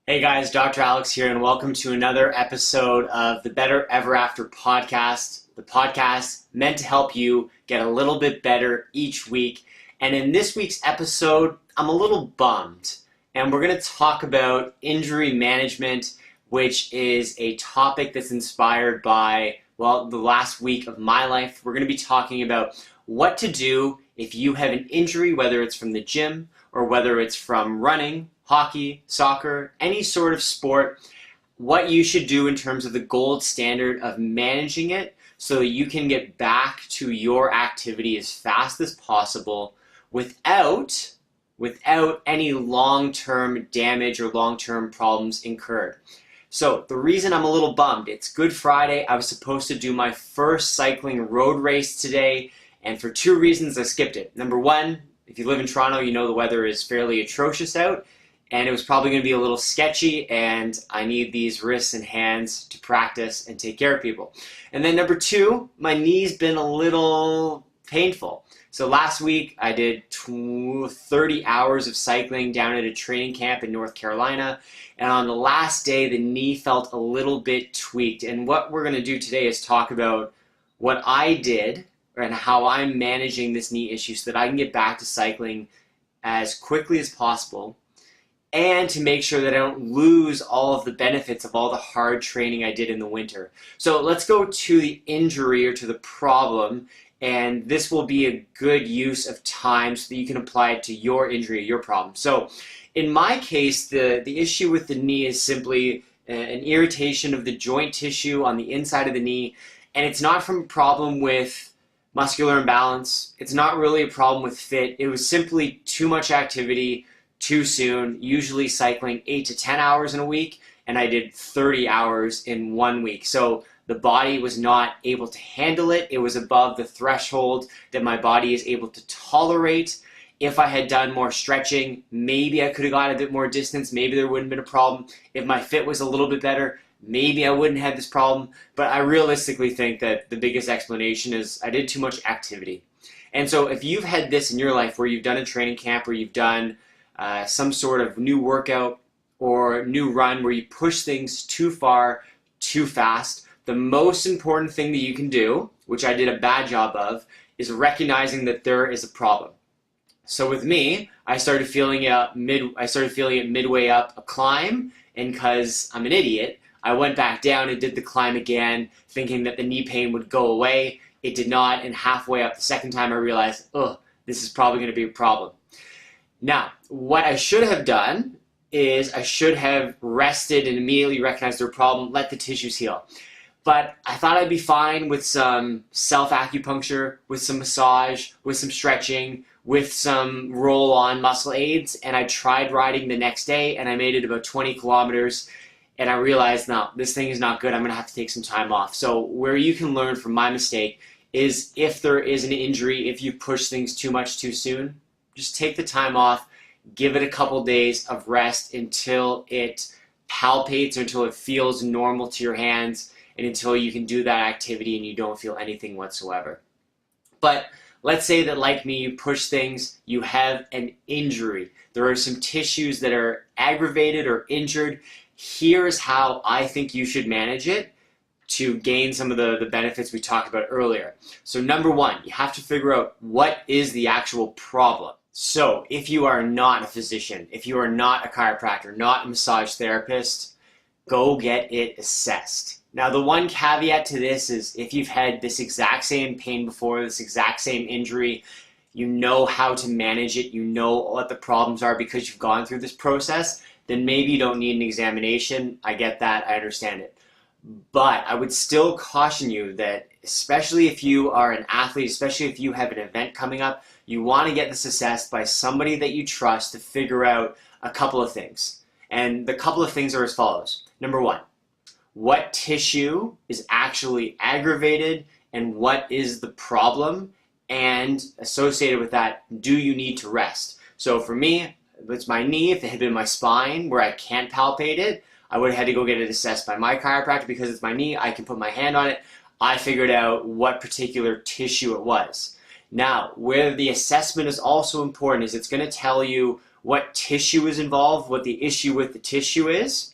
Hey guys, Dr. Alex here, and welcome to another episode of the Better Ever After podcast. The podcast meant to help you get a little bit better each week. And in this week's episode, I'm a little bummed. And we're going to talk about injury management, which is a topic that's inspired by, the last week of my life. We're going to be talking about what to do if you have an injury, whether it's from the gym or whether it's from running, hockey, soccer, any sort of sport, what you should do in terms of the gold standard of managing it so that you can get back to your activity as fast as possible without any long-term damage or long-term problems incurred. So the reason I'm a little bummed, it's Good Friday. I was supposed to do my first cycling road race today, and for two reasons I skipped it. Number one, if you live in Toronto, you know the weather is fairly atrocious out, and it was probably going to be a little sketchy, and I need these wrists and hands to practice and take care of people. And then number two, my knee's been a little painful. So last week I did 30 hours of cycling down at a training camp in North Carolina, and on the last day the knee felt a little bit tweaked. And what we're going to do today is talk about what I did and how I'm managing this knee issue so that I can get back to cycling as quickly as possible, and to make sure that I don't lose all of the benefits of all the hard training I did in the winter. So let's go to the injury or to the problem, and this will be a good use of time so that you can apply it to your injury or your problem. So in my case, the issue with the knee is simply an irritation of the joint tissue on the inside of the knee, and it's not from a problem with muscular imbalance. It's not really a problem with fit. It was simply too much activity too soon, usually cycling 8 to 10 hours in a week, and I did 30 hours in 1 week. So the body was not able to handle it. It was above the threshold that my body is able to tolerate. If I had done more stretching, maybe I could have got a bit more distance. Maybe there wouldn't have been a problem. If my fit was a little bit better, maybe I wouldn't have this problem. But I realistically think that the biggest explanation is I did too much activity. And so if you've had this in your life where you've done a training camp or you've done some sort of new workout or new run where you push things too far, too fast, the most important thing that you can do, which I did a bad job of, is recognizing that there is a problem. So with me, I started feeling it midway up a climb, and because I'm an idiot, I went back down and did the climb again, thinking that the knee pain would go away. It did not, and halfway up the second time I realized, this is probably going to be a problem. Now, what I should have done is I should have rested and immediately recognized their problem, let the tissues heal. But I thought I'd be fine with some self-acupuncture, with some massage, with some stretching, with some roll-on muscle aids, and I tried riding the next day, and I made it about 20 kilometers, and I realized, no, this thing is not good. I'm going to have to take some time off. So where you can learn from my mistake is if there is an injury, if you push things too much too soon, just take the time off, give it a couple days of rest until it palpates or until it feels normal to your hands and until you can do that activity and you don't feel anything whatsoever. But let's say that, like me, you push things, you have an injury. There are some tissues that are aggravated or injured. Here's how I think you should manage it to gain some of the benefits we talked about earlier. So number one, you have to figure out what is the actual problem. So if you are not a physician, if you are not a chiropractor, not a massage therapist, go get it assessed. Now the one caveat to this is if you've had this exact same pain before, this exact same injury, you know how to manage it, you know what the problems are because you've gone through this process, then maybe you don't need an examination. I get that, I understand it. But I would still caution you that especially if you are an athlete, especially if you have an event coming up, you want to get this assessed by somebody that you trust to figure out a couple of things. And the couple of things are as follows. Number one, what tissue is actually aggravated and what is the problem? And associated with that, do you need to rest? So for me, if it's my knee, if it had been my spine where I can't palpate it, I would have had to go get it assessed by my chiropractor. Because it's my knee, I can put my hand on it. I figured out what particular tissue it was. Now, where the assessment is also important is it's going to tell you what tissue is involved, what the issue with the tissue is.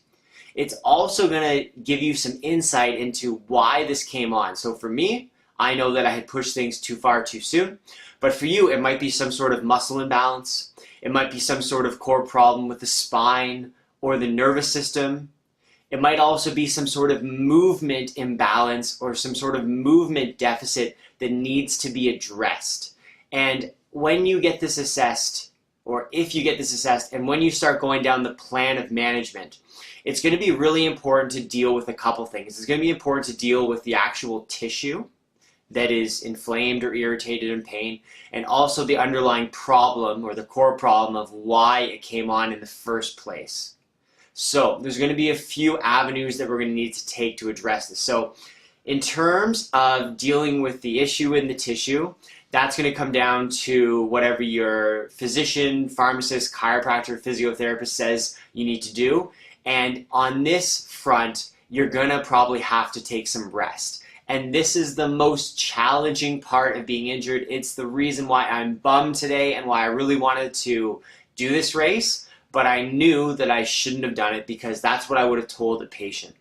It's also going to give you some insight into why this came on. So for me, I know that I had pushed things too far too soon, but for you, it might be some sort of muscle imbalance. It might be some sort of core problem with the spine or the nervous system. It might also be some sort of movement imbalance or some sort of movement deficit that needs to be addressed. And when you get this assessed, or if you get this assessed, and when you start going down the plan of management, it's going to be really important to deal with a couple things. It's going to be important to deal with the actual tissue that is inflamed or irritated in pain, and also the underlying problem or the core problem of why it came on in the first place. So there's going to be a few avenues that we're going to need to take to address this. So in terms of dealing with the issue in the tissue, that's going to come down to whatever your physician, pharmacist, chiropractor, physiotherapist says you need to do. And on this front, you're going to probably have to take some rest. And this is the most challenging part of being injured. It's the reason why I'm bummed today and why I really wanted to do this race, but I knew that I shouldn't have done it because that's what I would have told the patient.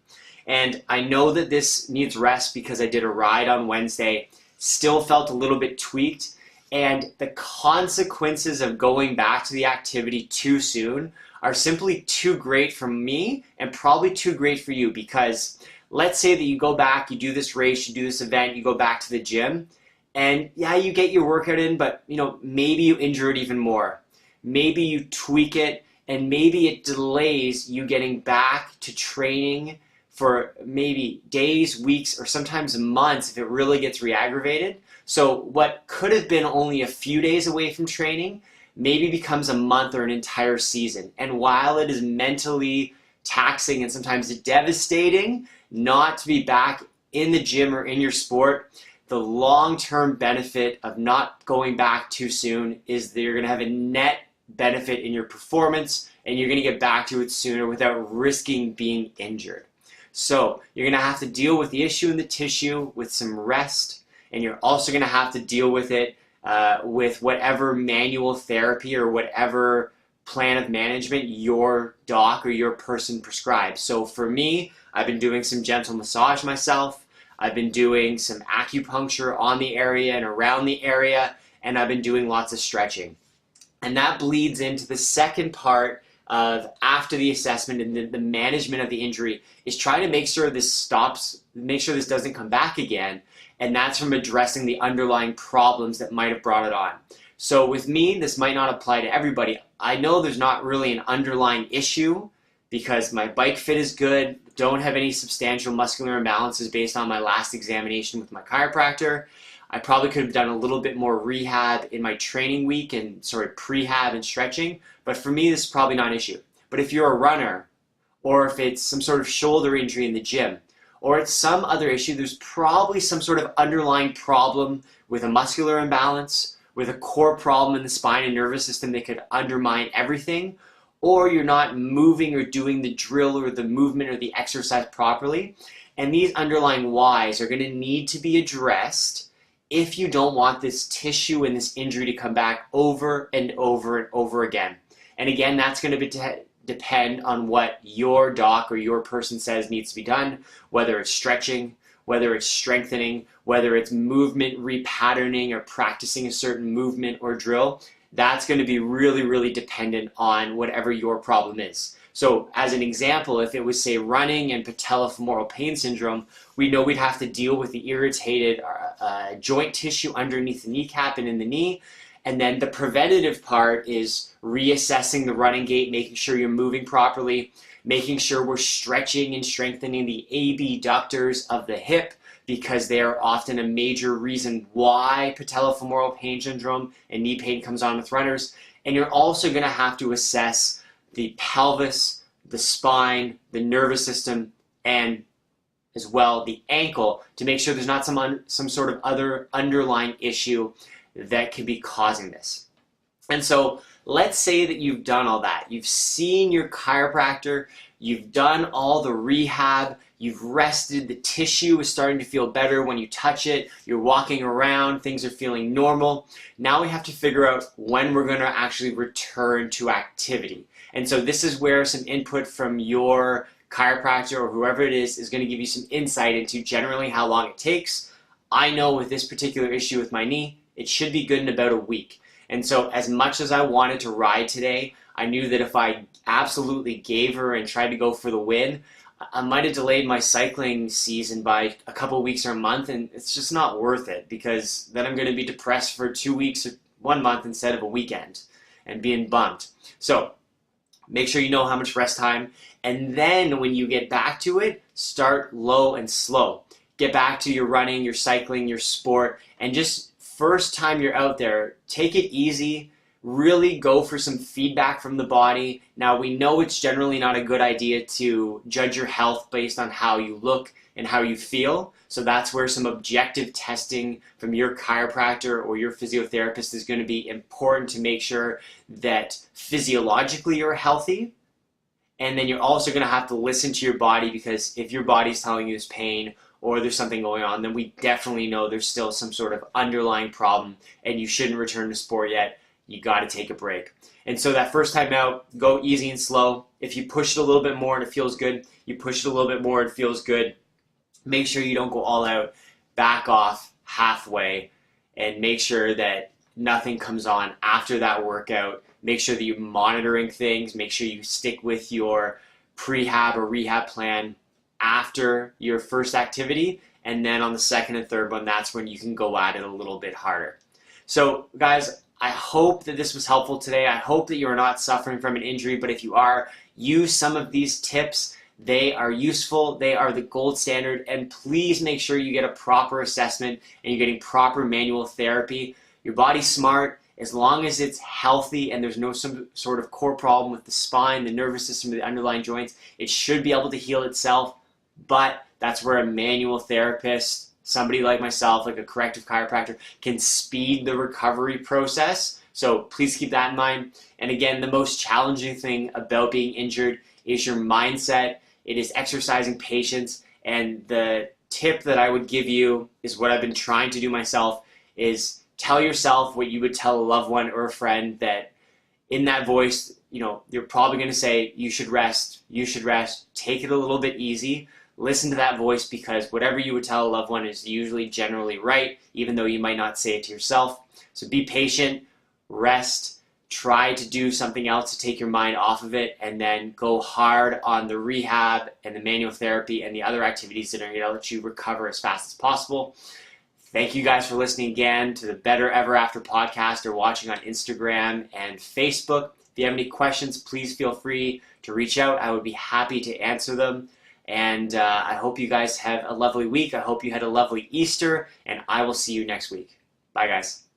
And I know that this needs rest because I did a ride on Wednesday, still felt a little bit tweaked, and the consequences of going back to the activity too soon are simply too great for me and probably too great for you, because let's say that you go back, you do this race, you do this event, you go back to the gym, and yeah, you get your workout in, but maybe you injure it even more. Maybe you tweak it, and maybe it delays you getting back to training for maybe days, weeks, or sometimes months if it really gets re-aggravated. So what could have been only a few days away from training maybe becomes a month or an entire season. And while it is mentally taxing and sometimes devastating not to be back in the gym or in your sport, the long-term benefit of not going back too soon is that you're going to have a net benefit in your performance and you're going to get back to it sooner without risking being injured. So you're going to have to deal with the issue in the tissue with some rest, and you're also going to have to deal with it with whatever manual therapy or whatever plan of management your doc or your person prescribes. So for me, I've been doing some gentle massage myself. I've been doing some acupuncture on the area and around the area, and I've been doing lots of stretching. And that bleeds into the second part of after the assessment and the management of the injury is trying to make sure this stops, make sure this doesn't come back again. And that's from addressing the underlying problems that might have brought it on. So with me, this might not apply to everybody. I know there's not really an underlying issue because my bike fit is good, don't have any substantial muscular imbalances based on my last examination with my chiropractor. I probably could have done a little bit more rehab in my training week and prehab and stretching, but for me this is probably not an issue. But if you're a runner, or if it's some sort of shoulder injury in the gym, or it's some other issue, there's probably some sort of underlying problem with a muscular imbalance, with a core problem in the spine and nervous system that could undermine everything, or you're not moving or doing the drill or the movement or the exercise properly. And these underlying whys are going to need to be addressed if you don't want this tissue and this injury to come back over and over and over again. And again, that's going to depend on what your doc or your person says needs to be done, whether it's stretching, whether it's strengthening, whether it's movement repatterning or practicing a certain movement or drill. That's going to be really, really dependent on whatever your problem is. So as an example, if it was, say, running and patellofemoral pain syndrome, we know we'd have to deal with the irritated joint tissue underneath the kneecap and in the knee. And then the preventative part is reassessing the running gait, making sure you're moving properly, making sure we're stretching and strengthening the abductors of the hip, because they are often a major reason why patellofemoral pain syndrome and knee pain comes on with runners. And you're also going to have to assess the pelvis, the spine, the nervous system, and as well the ankle to make sure there's not some sort of other underlying issue that could be causing this. And so let's say that you've done all that. You've seen your chiropractor, you've done all the rehab, you've rested, the tissue is starting to feel better when you touch it, you're walking around, things are feeling normal. Now we have to figure out when we're going to actually return to activity. And so this is where some input from your chiropractor or whoever it is going to give you some insight into generally how long it takes. I know with this particular issue with my knee, it should be good in about a week. And so as much as I wanted to ride today, I knew that if I absolutely gave her and tried to go for the win, I might have delayed my cycling season by a couple weeks or a month, and it's just not worth it because then I'm going to be depressed for 2 weeks or 1 month instead of a weekend and being bummed. So make sure you know how much rest time, and then when you get back to it, start low and slow. Get back to your running, your cycling, your sport, and just first time you're out there, take it easy, really go for some feedback from the body. Now we know it's generally not a good idea to judge your health based on how you look and how you feel. So that's where some objective testing from your chiropractor or your physiotherapist is going to be important to make sure that physiologically you're healthy. And then you're also going to have to listen to your body, because if your body's telling you there's pain or there's something going on, then we definitely know there's still some sort of underlying problem and you shouldn't return to sport yet. You got to take a break. And so that first time out, go easy and slow. If you push it a little bit more and it feels good, you push it a little bit more and it feels good. Make sure you don't go all out. Back off halfway and make sure that nothing comes on after that workout. Make sure that you're monitoring things. Make sure you stick with your prehab or rehab plan after your first activity, and then on the second and third one, that's when you can go at it a little bit harder. So guys, I hope that this was helpful today. I hope that you're not suffering from an injury, but if you are, use some of these tips. They are useful, they are the gold standard, and please make sure you get a proper assessment and you're getting proper manual therapy. Your body's smart. As long as it's healthy and there's no some sort of core problem with the spine, the nervous system, the underlying joints, it should be able to heal itself. But that's where a manual therapist, somebody like myself, like a corrective chiropractor, can speed the recovery process. So please keep that in mind. And again, the most challenging thing about being injured is your mindset. It is exercising patience. And the tip that I would give you is what I've been trying to do myself, is tell yourself what you would tell a loved one or a friend, that in that voice, you're probably going to say, you should rest, take it a little bit easy. Listen to that voice, because whatever you would tell a loved one is usually generally right, even though you might not say it to yourself. So be patient, rest, try to do something else to take your mind off of it, and then go hard on the rehab and the manual therapy and the other activities that are going to let you recover as fast as possible. Thank you guys for listening again to the Better Ever After podcast, or watching on Instagram and Facebook. If you have any questions, please feel free to reach out. I would be happy to answer them. And I hope you guys have a lovely week. I hope you had a lovely Easter, and I will see you next week. Bye, guys.